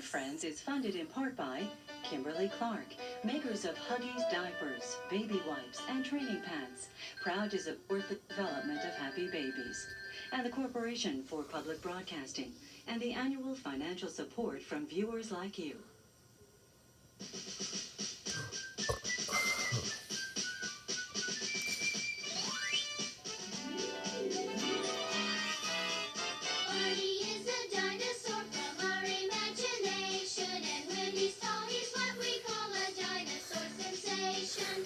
and Friends is funded in part by Kimberly-Clark, makers of Huggies diapers, baby wipes, and training pants, proud to support the development of happy babies, and the Corporation for Public Broadcasting, and the annual financial support from viewers like you. Barney is a dinosaur from our imagination, and when he's tall, he's what we call a dinosaur sensation.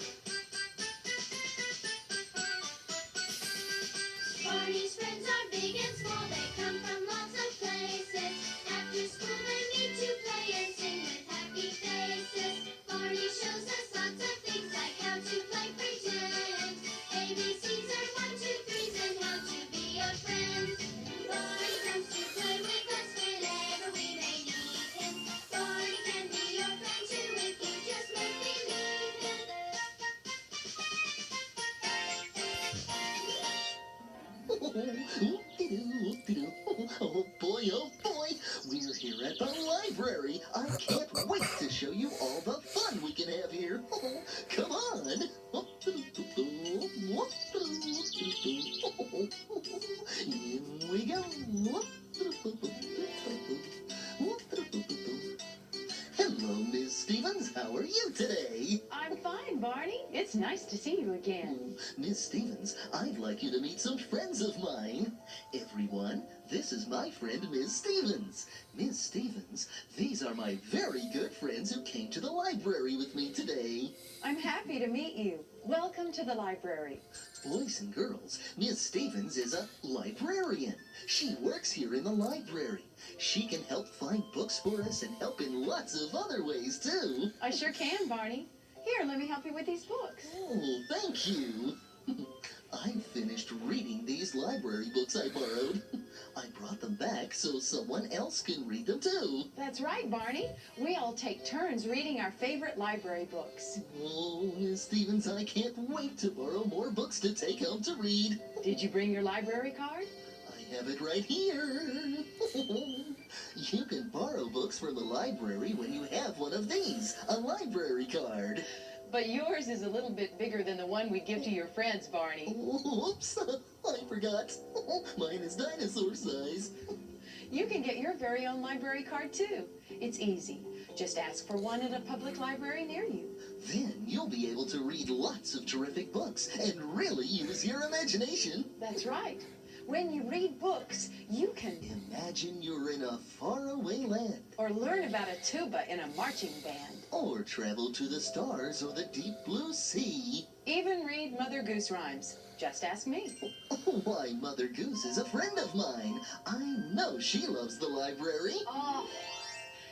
Barney's friends are big and small, they come from lots of places. After school they meet to play and sing with happy faces. Barney shows us lots of things like how to play pretend. ABCs are 1, 2, 3s and how to be a friend. Barney comes to play with us whenever we may need him. Barney can be your friend too if you just make believe him. Oh boy, we're here at the library. I can't wait to show you all the fun we can have here. Come on. In we go. Hello, Miss Stevens. How are you today? I'm fine, Barney. It's nice to see you again. Miss Stevens, I'd like you to meet some friends of mine. Everyone, this is my friend, Miss Stevens. Miss Stevens, these are my very good friends who came to the library with me today. I'm happy to meet you. Welcome to the library. Boys and girls, Miss Stevens is a librarian. She works here in the library. She can help find books for us and help in lots of other ways, too. I sure can, Barney. Here, let me help you with these books. Oh, thank you. I finished reading these library books I borrowed. I brought them back so someone else can read them too. That's right, Barney. We all take turns reading our favorite library books. Oh, Miss Stevens, I can't wait to borrow more books to take home to read. Did you bring your library card? I have it right here. You can borrow books from the library when you have one of these, a library card. But yours is a little bit bigger than the one we give to your friends, Barney. Oops, I forgot. Mine is dinosaur size. You can get your very own library card, too. It's easy. Just ask for one at a public library near you. Then you'll be able to read lots of terrific books and really use your imagination. That's right. When you read books, you can Imagine you're in a faraway land. or learn about a tuba in a marching band. Or travel to the stars or the deep blue sea. Even read Mother Goose rhymes. Just ask me. Why, Mother Goose is a friend of mine. I know she loves the library. Oh,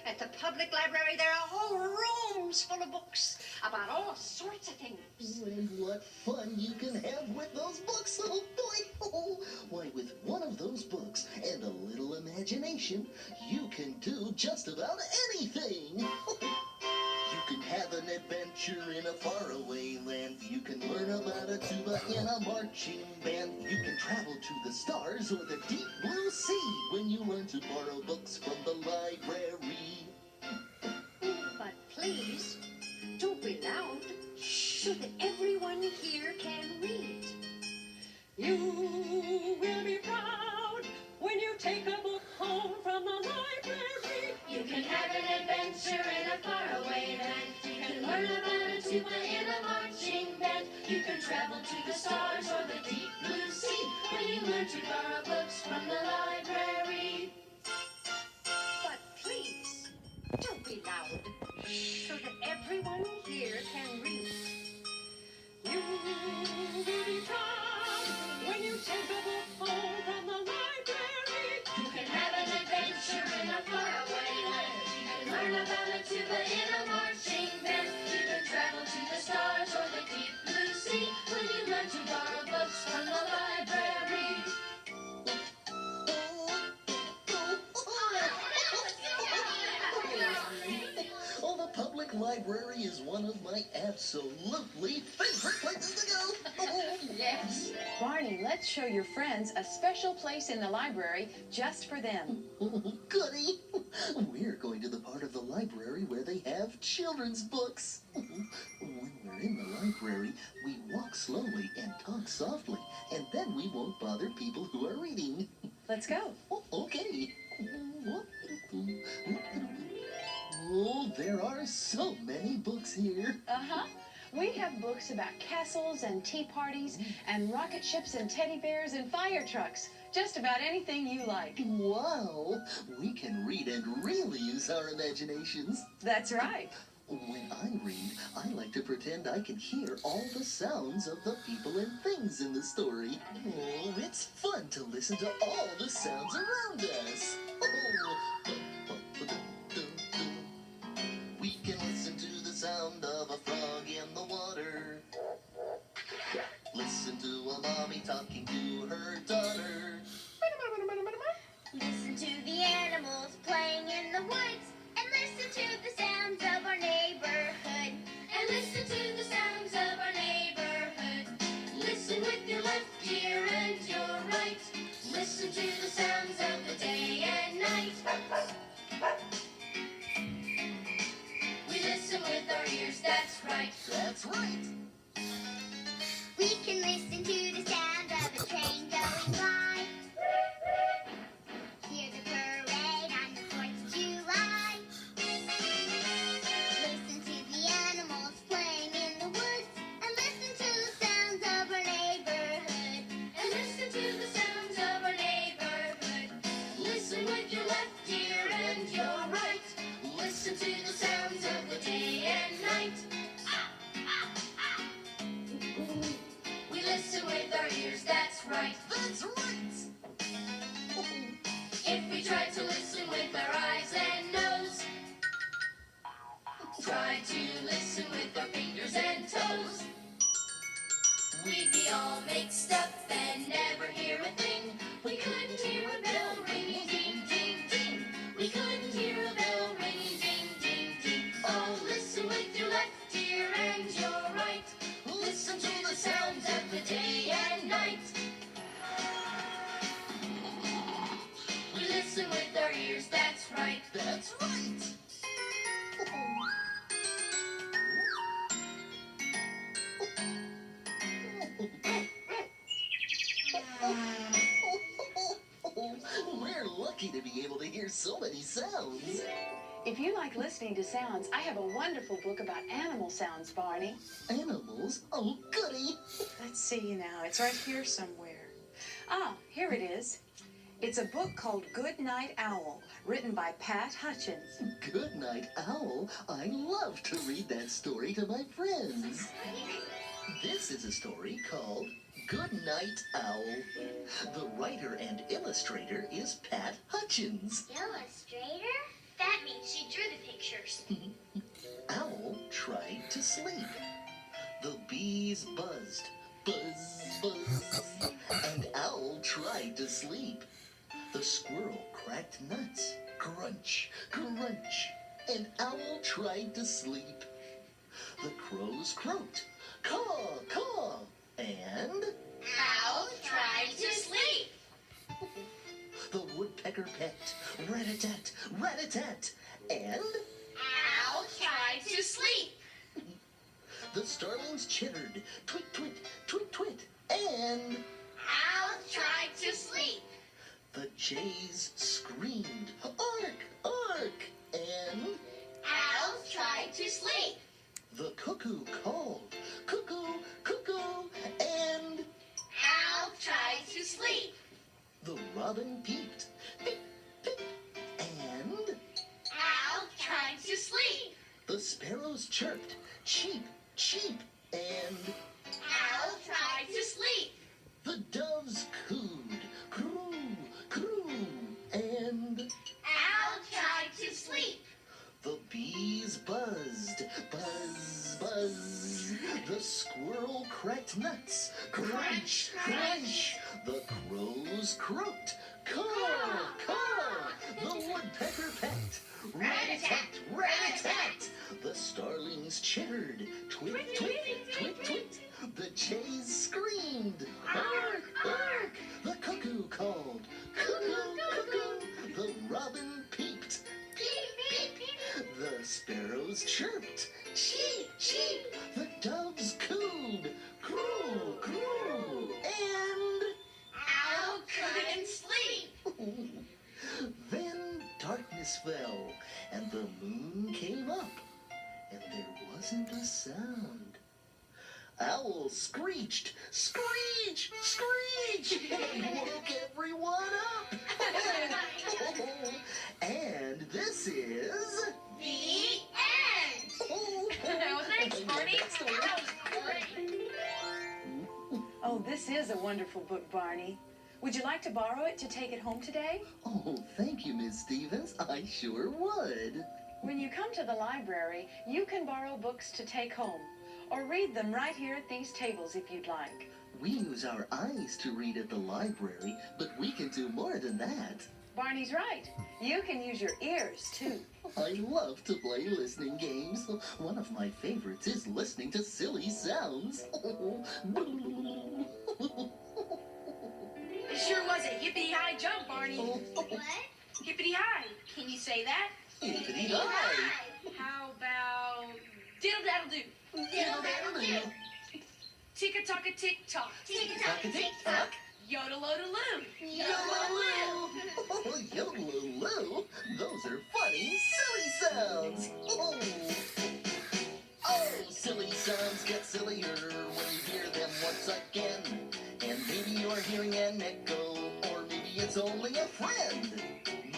at the public library, there are whole rooms full of books about all sorts of things. And what fun you can have with those books, oh boy! Why, with one of those books and a little imagination, you can do just about anything. You can have an adventure in a faraway land. You can learn about a tuba in a marching band. You can travel to the stars or the deep blue sea when you learn to borrow books from the library. But please, don't be loud so that everyone here can read. You will be proud when you take a book home from the library. You can have an adventure in a faraway land. You can learn about a tuba in a marching band. You can travel to the stars or the deep blue sea when you learn to borrow books from the library. But please, don't be loud so that everyone here can read. You will be proud when you take a book home from the library. You can have an adventure in a faraway land. You can learn about a tuba in a marching band. You can travel to the stars or the deep blue sea when you learn to borrow books from the library. library is one of my absolutely favorite places to go. Yes. Barney, let's show your friends a special place in the library just for them. Goody! We're going to the part of the library where they have children's books. When we're in the library, we walk slowly and talk softly, and then we won't bother people who are reading. Let's go. Okay. Oh, there are so many books here. Uh-huh. We have books about castles and tea parties and rocket ships and teddy bears and fire trucks. Just about anything you like. Wow, we can read and really use our imaginations. That's right. When I read, I like to pretend I can hear all the sounds of the people and things in the story. Oh, it's fun to listen to all the sounds around us. We can listen to the sound of a frog in the water. Listen to a mommy talking to her daughter. Listen to the animals playing in the woods, and listen to the sounds of our neighborhood. And listen to the sounds of our neighborhood. Listen with your left ear and your right. Listen to the sounds of the day and night. We listen with our ears, that's right. That's right. We can listen to the sound of a train going by. Hear the parade on the 4th of July. Listen to the animals playing in the woods, and listen to the sounds of our neighborhood. And listen to the sounds of our neighborhood. Listen with your left ear and your right. Listen to the sounds of the day and night. We listen with our ears, that's right. That's right. If we try to listen with our eyes and nose, try to listen with our fingers and toes, we'd be all mixed up and never hear a thing. We couldn't hear a bell ringing, ding, ding, ding. We couldn't hear a bell ringing, ding, ding, ding. Oh, listen with your left ear and your right. Listen to the sounds of the day and night. We listen with our ears, that's right. That's right. We're lucky to be able to hear so many sounds. If you like listening to sounds, I have a wonderful book about animal sounds, Barney. Animals? Oh, goody. Let's see now. It's right here somewhere. Ah, here it is. It's a book called Good Night Owl, written by Pat Hutchins. Good Night Owl. I love to read that story to my friends. This is a story called Good Night Owl. The writer and illustrator is Pat Hutchins. Illustrator? That means she drew the pictures. Owl tried to sleep. The bees buzzed. Buzz, buzz. And Owl tried to sleep. The squirrel cracked nuts. Crunch, crunch. And Owl tried to sleep. The crows croaked. Caw, caw. And Owl tried to sleep. the woodpecker pecked. Rat-a-tat, rat-a-tat. And Owl tried to sleep. the starlings chittered. Twit, twit, twit, twit. And Owl tried to sleep. the jays screamed. Ark, ark. And Owl tried to sleep. the cuckoo called. Cuckoo, cuckoo. And Owl tried to sleep. the robin peeped. Pip, pip. And Owl tried to sleep. the sparrows chirped. Cheep, cheep. And Owl tried to sleep. the doves cooed. Crew, crew. And Owl tried to sleep. the bees buzzed. Buzz, buzz. The squirrel cracked nuts. Crunch, crunch. The crows croaked. Caw, caw. The woodpecker pecked. Rat-a-tat, rat-a-tat. The starlings chittered. Twit, twit, twit, twit. The jays screamed. Ark, ark. The cuckoo called. Cuckoo, cuckoo. The robin peeped. Peep, peep. The sparrows chirped. Cheep, cheep. The doves cooed. Crew, crew. And Owl couldn't sleep. then darkness fell, and the moon came up, and there wasn't a sound. Owl screeched, screech, screech, and woke everyone up. And this is... The end. Well, thanks, Barney. That was great. Oh, this is a wonderful book, Barney. Would you like to borrow it to take it home today? Oh, thank you, Miss Stevens. I sure would. When you come to the library, you can borrow books to take home, or read them right here at these tables if you'd like. We use our eyes to read at the library, but we can do more than that. Barney's right. You can use your ears, too. I love to play listening games. One of my favorites is listening to silly sounds. It sure was a hippity-high jump, Barney. What? Hippity-high. Can you say that? Hippity-hi! How about diddle-daddle-do? Diddle-daddle-doo! Tick-a-tock-a-tick-tock. Tick-a-tock-a-tick-tock! Yodel-odel-loo. Yodel-loo! Oh, yodel-loo! Those are funny, silly sounds! Oh, silly sounds get sillier when you hear them once again. And maybe you're hearing an echo, or maybe it's only a friend.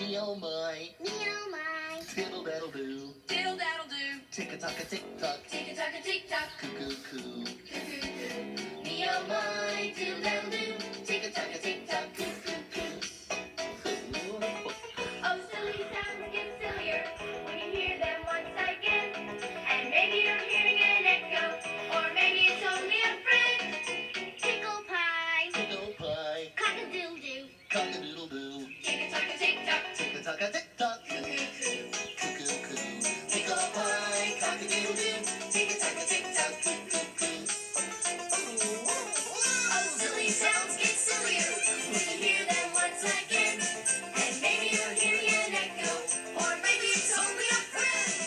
Me oh my, Meow my. diddle-daddle-doo. Diddle-daddle-do. Tick-a-tock-a-tick-tock, Tick-a-tock-a-tick-tock. cuckoo-coo. Cuckoo-coo. Me oh my. Diddle-daddle-do. Tick-a-tock-a-tick-tock. Oh, silly sounds get sillier when you hear them once again. And maybe you're hearing an echo, or maybe it's only a friend. Tickle pie. Tickle pie, Cock-a-doodle-doo. cock-a-doodle-doo. Tick-a-tock-a-tick-tock. Tick-a-tock-a-tick-tock, Cuckoo-coo. cuckoo-coo. Tickle pie, cock-a-doodle-doo. Tick-a-tock-a-tick-tock, cuckoo-coo. Oh, silly sounds get sillier when you hear them once again. And maybe you're hearing an echo, or maybe it's only a friend.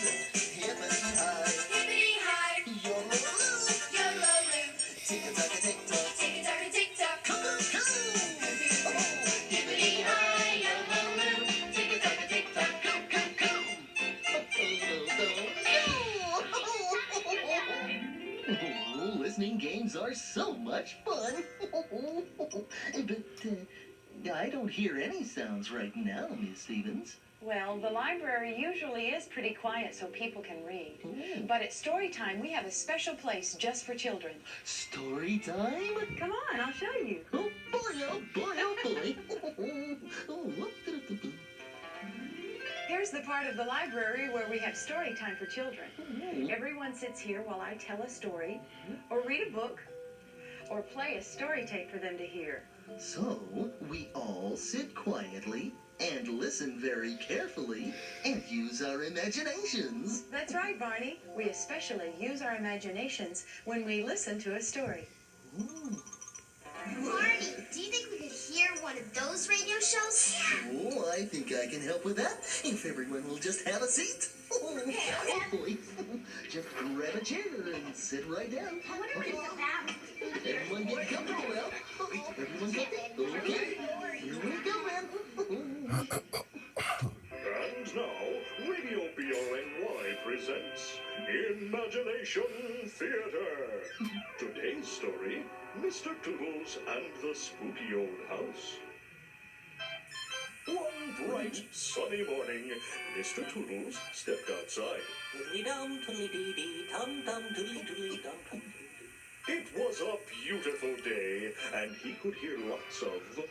Hippity-hi, Hippity-hi. yodel-loo. Yodel-oo. Tick-a-tock-a-tick-tock, Tick-a-tock-a-tick-tock. cuckoo-coo. Hippity-hi. Yodel-oo. Tick-a-tock-a-tick-tock. Oh, listening games are so much fun. But I don't hear any sounds right now, Miss Stevens. Well, the library usually is pretty quiet so people can read. Oh, But at story time, we have a special place just for children. story time? Come on, I'll show you. Oh boy, oh boy, oh boy. Oh, Here's the part of the library where we have story time for children. oh. Everyone sits here while I tell a story, or read a book, or play a story tape for them to hear. So, we all sit quietly and listen very carefully and use our imaginations. That's right, Barney. We especially use our imaginations when we listen to a story. Ooh. Barney, do you think we could hear one of those radio shows? Oh, I think I can help with that if everyone will just have a seat. Oh, boy. Just grab a chair and sit right down. I wonder what it's about. Everyone get comfortable now. Everyone get okay. Here we go, then. And now, Radio BRNY presents Imagination Theater. Today's story, Mr. Toodles and the Spooky Old House. One bright, sunny morning, Mr. Toodles stepped outside. Toodly-dum, toodly-dee-dee, tum-tum, toodly-toodly-dum-tum. It was a beautiful day, and he could hear lots of birds.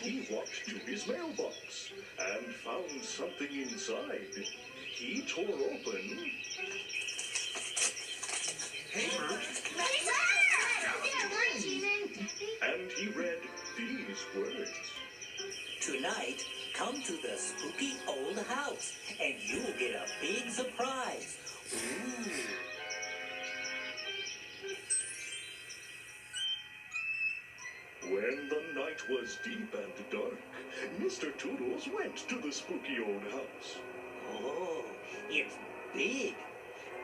He walked to his mailbox and found something inside. He tore open and he read these words. Tonight, come to the spooky old house. get a big surprise. Ooh. When the night was deep and dark, Mr. Toodles went to the spooky old house. Oh, it's big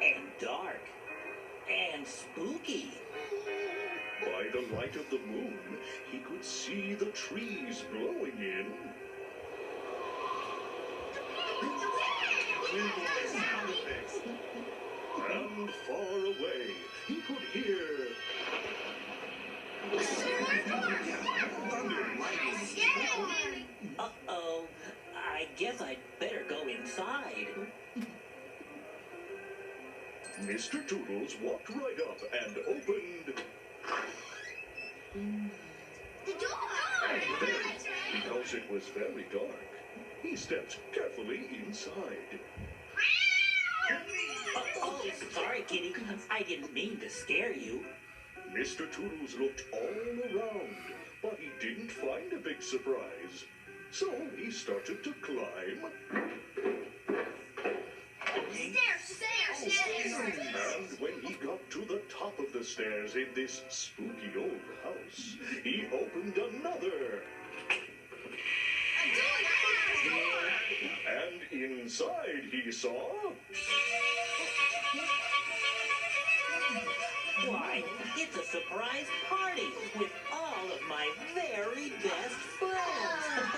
and dark and spooky. By the light of the moon, he could see the trees blowing in. And far away, he could hear Uh-oh, I guess I'd better go inside. Mr. Toodles walked right up and opened The door! because it was very dark. He stepped carefully inside. Oh, sorry, Kitty. I didn't mean to scare you. Mr. Toodles looked all around, but he didn't find a big surprise. So he started to climb. Stairs! And when he got to the top of the stairs in this spooky old house, he opened another. And inside he saw Why, it's a surprise party with all of my very best friends.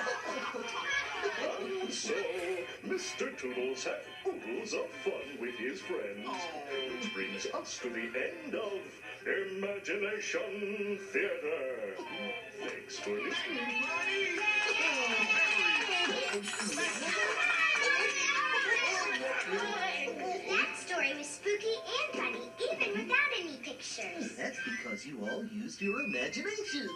And so Mr. Toodles had oodles of fun with his friends. Which brings us to the end of Imagination Theater. Thanks for listening. That story was spooky and funny, even without any pictures. That's because you all used your imaginations.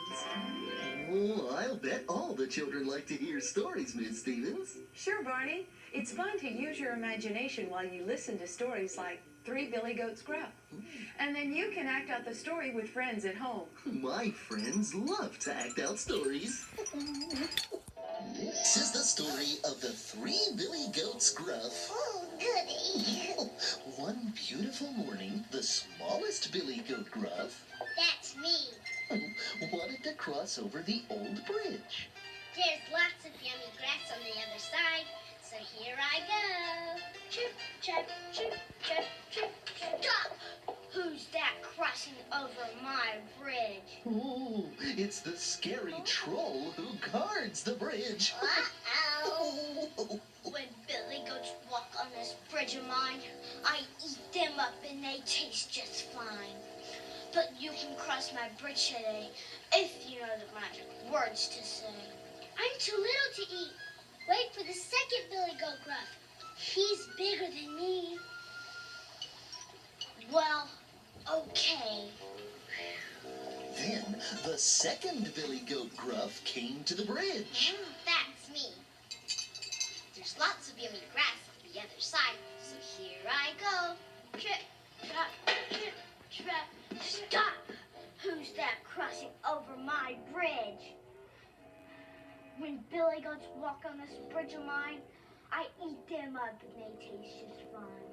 Oh, I'll bet all the children like to hear stories, Miss Stevens. Sure, Barney. It's fun to use your imagination while you listen to stories like Three Billy Goats Gruff. And then you can act out the story with friends at home. My friends love to act out stories. This is the story of the Three Billy Goats Gruff. Oh, goody. One beautiful morning, the smallest Billy Goat Gruff That's me. wanted to cross over the old bridge. There's lots of yummy grass on the other side, so here I go. Chirp, chirp, chirp, chirp, chirp. Stop! Who's that crossing over my bridge? Oh, it's the scary troll who guards the bridge. Uh-oh. Oh, When Billy Goats walk on this bridge of mine, I eat them up and they taste just fine. But you can cross my bridge today if you know the magic words to say. I'm too little to eat. Wait for the second Billy Goat Gruff. He's bigger than me. Well, okay. Then the second Billy Goat Gruff came to the bridge. That's me. There's lots of yummy grass on the other side, so here I go. Trip, trap, trip, trap. Stop! Who's that crossing over my bridge? When Billy Goats walk on this bridge of mine, I eat them up and they taste just fine.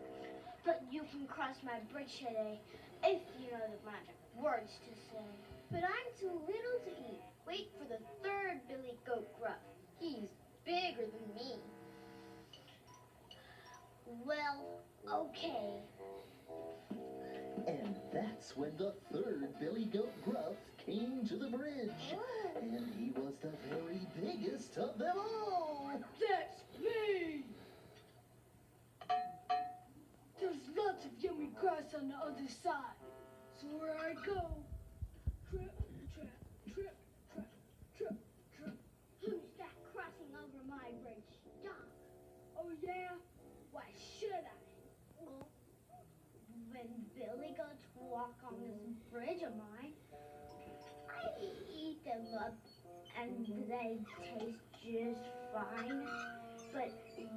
But you can cross my bridge today if you know the magic words to say. But I'm too little to eat. Wait for the third Billy Goat Gruff. He's bigger than me. Well, okay. And that's when the third Billy Goat Gruff came to the bridge. And he was the very biggest of them all. That's me! There's lots of yummy grass on the other side. So where I go, trip, trap, trip, trap, trip, trip. Who's that crossing over my bridge? Stop. Oh yeah? Why should I? When Billy Goats walk on this bridge of mine, I eat them up and they taste just fine. But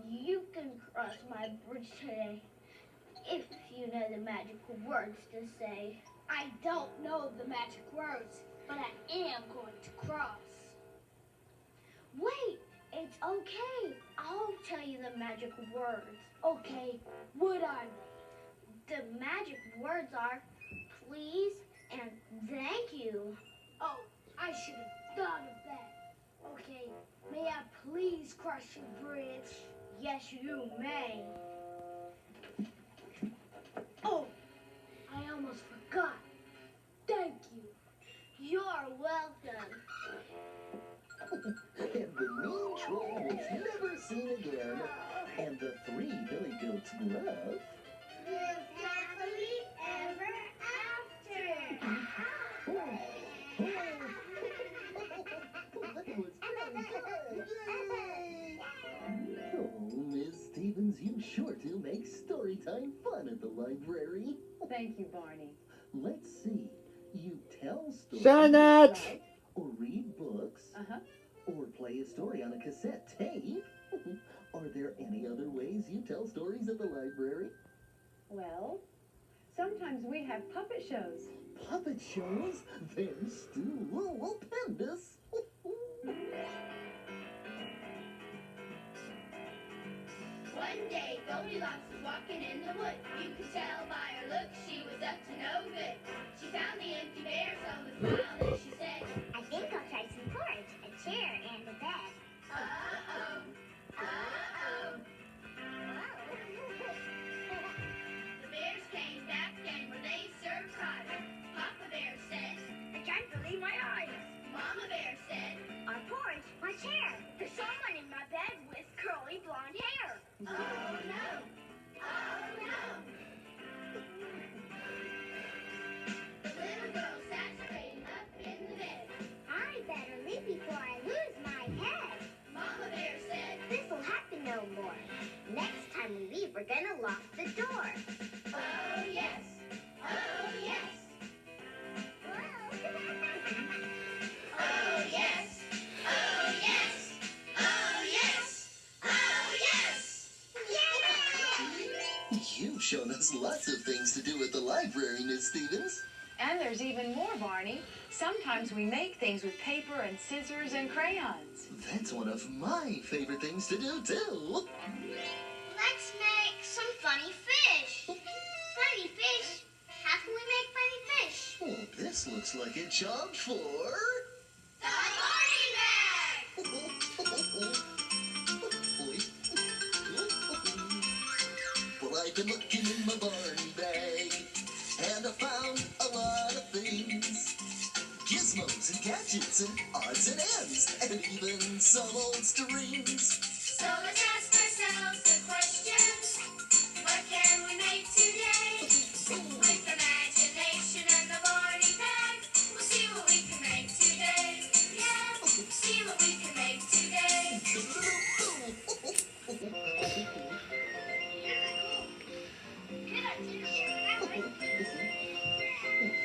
you can cross my bridge today if you know the magical words to say. I don't know the magic words, but I am going to cross. Wait, it's okay. I'll tell you the magical words. Okay, what are they? The magic words are please and thank you. Oh, I should have thought of that. Okay, may I please cross your bridge? Yes, you may. Oh, I almost forgot. Thank you. You're welcome. And the mean troll was never seen again. And the three billy goats grew up. Live happily ever after. Oh, that was very good. Yay! Oh, Miss Stevens, you sure do make story time fun at the library. Thank you, Barney. Let's see. You tell stories. Janet! Or read books. Uh-huh. Or play a story on a cassette tape. Are there any other ways you tell stories at the library? Well, sometimes we have puppet shows. Puppet shows? They're stupendous. One day, Goldilocks was walking in the wood. You could tell by her look she was up to no good. She found the empty bear, so with a smile and she said, I think I'll try some porridge, a chair, and a bed. uh-oh, uh-oh. The bears came back and were they surprised. Papa Bear said, I can't believe my eyes. Mama Bear said, Our porridge, my chair. There's someone in my bed with curly blonde hair. oh no, oh no. The little girl sat straight up in the bed. I better leave before I lose my head. Mama Bear said, This'll happen no more. Next time we leave, we're gonna lock the door. oh yes, oh yes, oh yes, oh yes, oh yes, oh yes. You've shown us lots of things to do at the library, Miss Stevens. And there's even more, Barney. Sometimes we make things with paper and scissors and crayons. That's one of my favorite things to do, too. Let's make some funny fish. Funny fish? How can we make funny fish? Well, this looks like a job for... The Barney bag! Well, I've been looking in my Barney bag, and I found a lot of things. Gizmos and gadgets and odds and ends, and even some old strings. So let's ask ourselves the questions. What can we make today? With imagination and the Barney bag, we'll see what we can make today. Yeah, see what we can make today.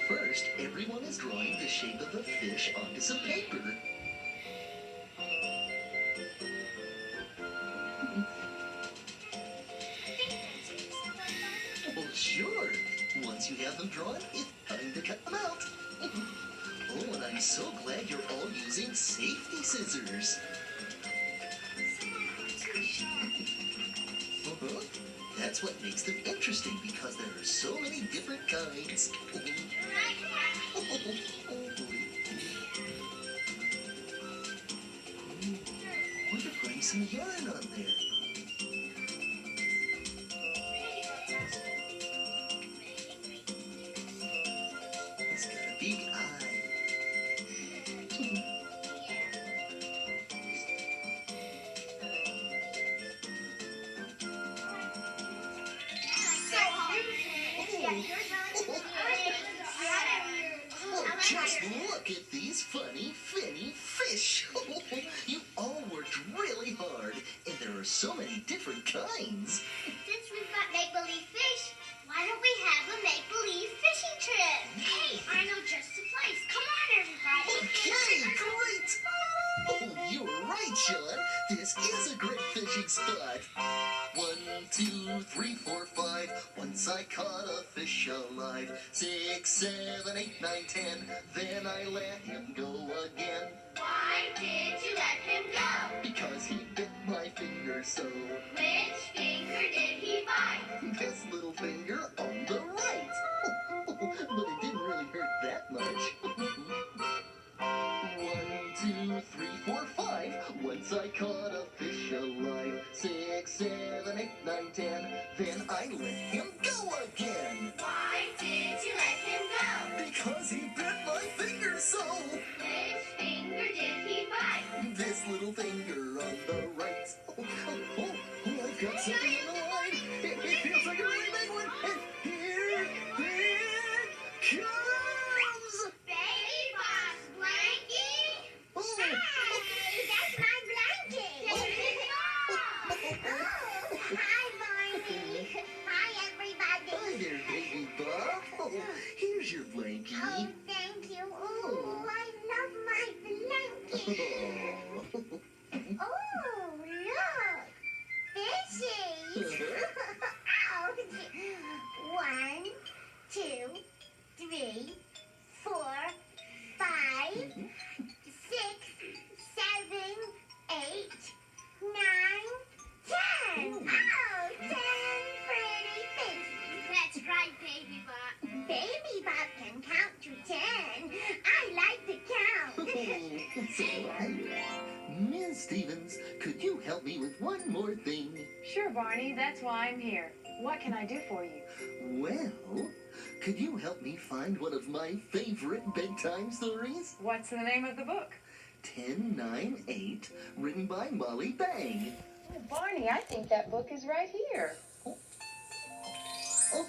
First, everyone is drawing the shape of a fish onto some paper. Well, sure. Once you have them drawn, it's time to cut them out. Oh, and I'm so glad you're all using safety scissors. Uh-huh. That's what makes them interesting, because there are so many different kinds. Wonder putting some yarn on there. It's got a big eye. Oh, just look at these funny, finny fish. You all worked really hard, and there are so many different kinds. Since we've got make-believe fish, why don't we have a make-believe fishing trip? Hey, I know just the place. Come on, everybody. Okay, great. Oh, you were right, Sean. This is a great fishing spot. 1, 2, 3, 4, 5. Once I caught a fish alive. 6, 7, 8, 9, 10. Then I let him go again. Why did you let him go? Because he bit my finger so. Which finger did he bite? This little finger on the right. But it didn't really hurt that much. 1, 2, 3, 4, 5. Once I caught a fish alive. 6, 7, 8, 9, 10. Then I let him go again. Why did you let him go? Because he bit my finger so. Which finger did he bite? This little finger on the right. I've got something in the line. It feels like a really big one. And here it comes. Baby Boss Blankie? Oh. Hey, that's my blanket. Hi, Barney. Hi, everybody. Hi there, baby Bob. Oh, here's your blankie. Oh, thank you. Oh, I love my blanket. Oh, look. Fishies. Ouch. 1, 2, 3, 4, 5, 6, 7, 8, 9, 10. Oh, 10 pretty fishies. That's right, Baby Bop. Baby Bop can count to 10. I like to count. It's all right. Miss Stevens, could you help me with one more thing? Sure, Barney. That's why I'm here. What can I do for you? Well, could you help me find one of my favorite bedtime stories? What's the name of the book? 10, 9, 8, written by Molly Bang. Oh, Barney, I think that book is right here. Oh,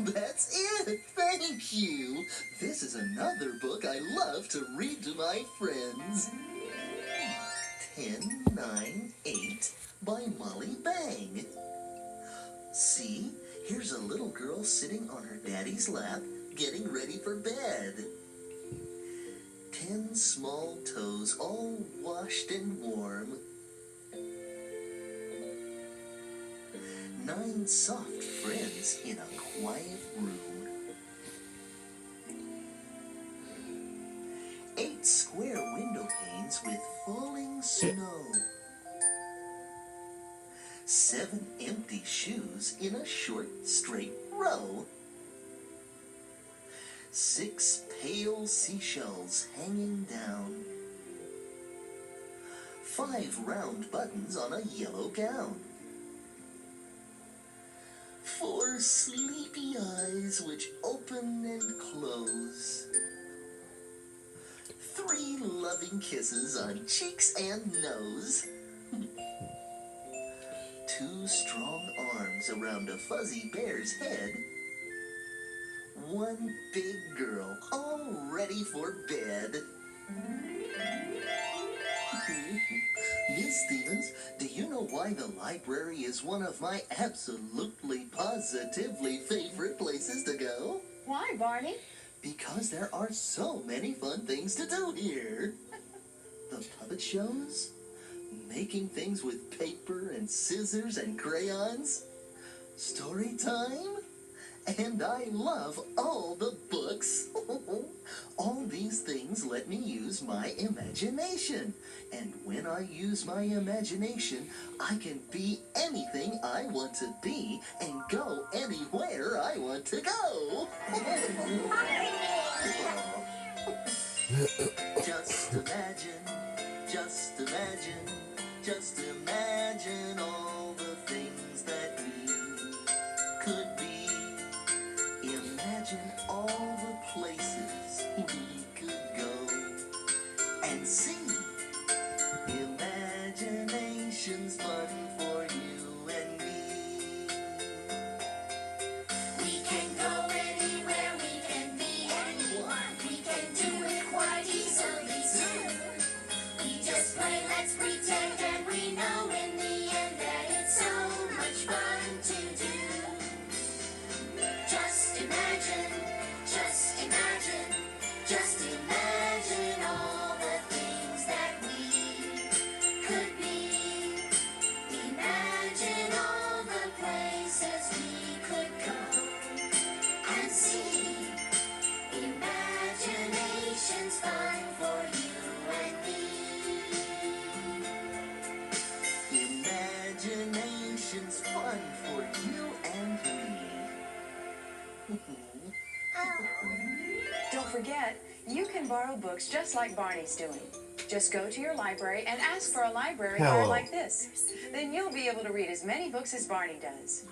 that's it! Thank you! This is another book I love to read to my friends. 10, 9, 8 by Molly Bang. See? Here's a little girl sitting on her daddy's lap, getting ready for bed. 10 small toes, all washed and warm. 9 soft friends in a quiet room. 8 square window panes with falling snow. 7 empty shoes in a short, straight row. 6 pale seashells hanging down. 5 round buttons on a yellow gown. 4 sleepy eyes which open and close. 3 loving kisses on cheeks and nose. 2 strong arms around a fuzzy bear's head. 1 big girl all ready for bed. Miss Stevens, do you know why the library is one of my absolutely, positively favorite places to go? Why, Barney? Because there are so many fun things to do here. The puppet shows, making things with paper and scissors and crayons, story time, and I love all the books. All these things let me use my imagination. And when I use my imagination, I can be anything I want to be and go anywhere I want to go. Just imagine, just imagine, just imagine all the things that we could be. Imagine all the places we could go and see. Imagination's fun for you and me. We can go anywhere, we can be forget, you can borrow books just like Barney's doing. Just go to your library and ask for a library card like this. Then you'll be able to read as many books as Barney does.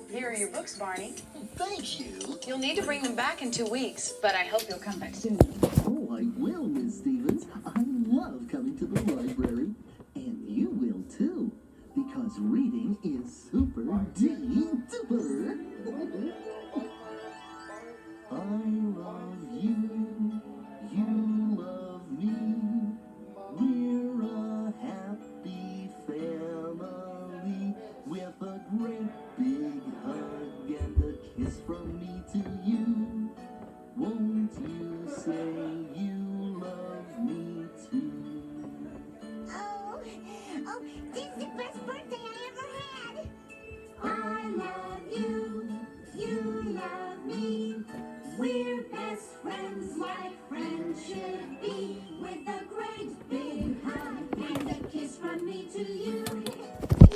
Here are your books, Barney. Thank you. You'll need to bring them back in 2 weeks, but I hope you'll come back soon. Oh, I will, Miss Stevens. I love coming to the library. And you will, too. Because reading is super duper. I love you. You love me. We're a happy family with a great big hug and a kiss from me to you. Won't you say you love me too? Oh, this is the best birthday I ever had. I love you, you love me. We're best friends like friends should be. With a great big hug and a kiss from me to you.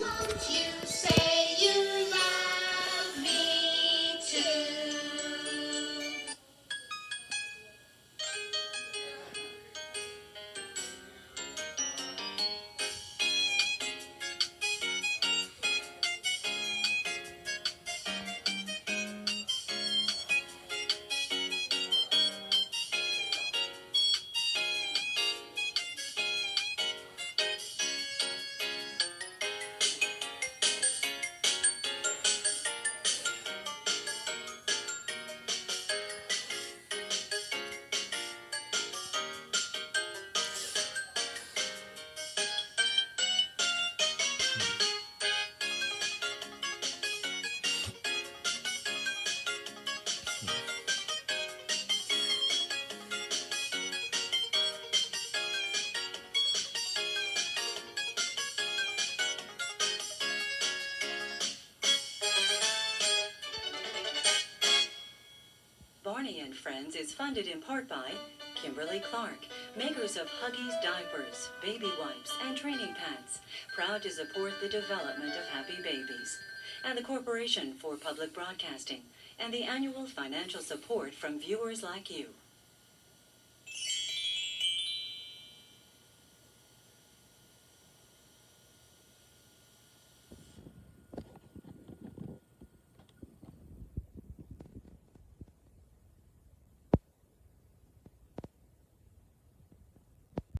Won't you say you love me too? Barney and Friends is funded in part by Kimberly Clark, makers of Huggies diapers, baby wipes, and training pants, proud to support the development of happy babies, and the Corporation for Public Broadcasting, and the annual financial support from viewers like you.